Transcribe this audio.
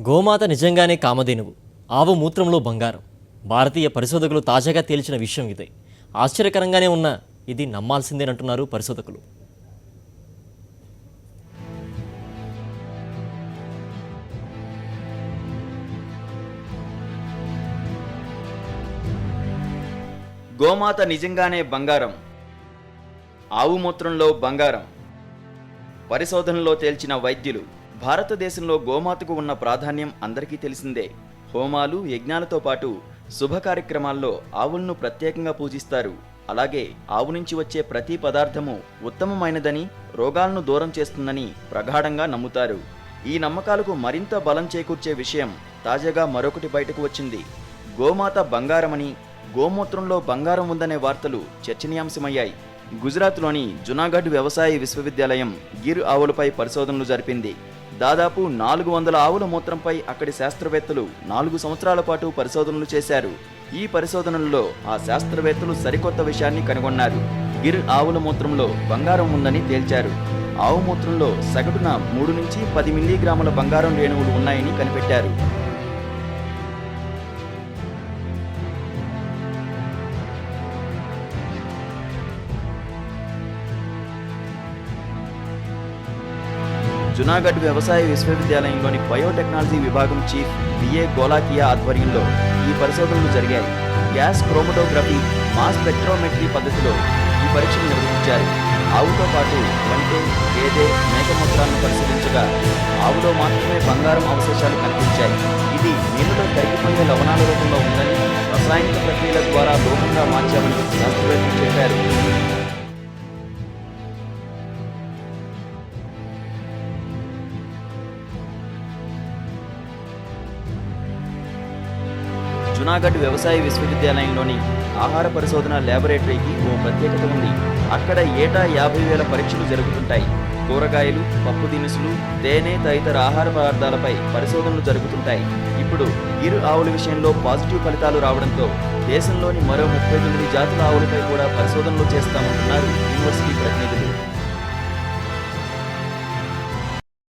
గోమాత నిజంగానే కామధేనువు, ఆవు మూత్రంలో బంగారం. భారతీయ పరిశోధకులు తాజాగా తేల్చిన విషయం ఇదే. ఆశ్చర్యకరంగానే ఉన్న ఇది నమ్మాల్సిందేనంటున్నారు పరిశోధకులు. గోమాత నిజంగానే బంగారం, ఆవు మూత్రంలో బంగారం. పరిశోధనలో తేల్చిన వైద్యులు. భారతదేశంలో గోమాతకు ఉన్న ప్రాధాన్యం అందరికీ తెలిసిందే. హోమాలు, యజ్ఞాలతో పాటు శుభ కార్యక్రమాల్లో ఆవులను ప్రత్యేకంగా పూజిస్తారు. అలాగే ఆవు నుంచి వచ్చే ప్రతి పదార్థము ఉత్తమమైనదని, రోగాలను దూరం చేస్తుందని ప్రగాఢంగా నమ్ముతారు. ఈ నమ్మకాలకు మరింత బలం చేకూర్చే విషయం తాజాగా మరొకటి బయటకు వచ్చింది. గోమాత బంగారమని, గోమూత్రంలో బంగారం ఉందనే వార్తలు చర్చనీయాంశమయ్యాయి. గుజరాత్లోని జునాగఢ్ వ్యవసాయ విశ్వవిద్యాలయం గిర్ ఆవులపై పరిశోధనలు జరిపింది. దాదాపు 400 ఆవుల మూత్రంపై అక్కడి శాస్త్రవేత్తలు 4 సంవత్సరాల పాటు పరిశోధనలు చేశారు. ఈ పరిశోధనల్లో ఆ శాస్త్రవేత్తలు సరికొత్త విషయాన్ని కనుగొన్నారు. గిర్ ఆవుల మూత్రంలో బంగారం ఉందని తేల్చారు. ఆవు మూత్రంలో సగటున 3 నుంచి 10 మిల్లీగ్రాముల బంగారం రేణువులు ఉన్నాయని కనిపెట్టారు. జునాగఢ్ వ్యవసాయ విశ్వవిద్యాలయంలోని బయోటెక్నాలజీ విభాగం చీఫ్ బిఏ గోలాకియా ఆధ్వర్యంలో ఈ పరిశోధనలు జరిగాయి. గ్యాస్ క్రోమటోగ్రఫీ, మాస్ స్పెక్ట్రోమెట్రీ పద్ధతిలో ఈ పరీక్షలు నిర్వహించారు. ఆవుతో పాటు వంటె, గేదె, మేకమూత్రాలను పరిశీలించగా ఆవులో మాత్రమే బంగారం అవశేషాలు కనిపించాయి. ఇది నీళ్లలో కరిగిపోయే లవణాల రూపంలో ఉందని, రసాయనిక ప్రక్రియల ద్వారా లోహంగా మార్చామని శాస్త్రవేత్తలు చెప్పారు. జునాగఢ్ వ్యవసాయ విశ్వవిద్యాలయంలోని ఆహార పరిశోధన ల్యాబొరేటరీకి ఓ ప్రత్యేకత ఉంది. అక్కడ ఏటా 50,000 పరీక్షలు జరుగుతుంటాయి. కూరగాయలు, పప్పు దినుసులు, తేనె తదితర ఆహార పదార్థాలపై పరిశోధనలు జరుగుతుంటాయి. ఇప్పుడు గిర్ ఆవుల విషయంలో పాజిటివ్ ఫలితాలు రావడంతో దేశంలోని మరో 39 జాతుల ఆవులపై కూడా పరిశోధనలు చేస్తామంటున్నారు యూనివర్సిటీ ప్రతినిధులు.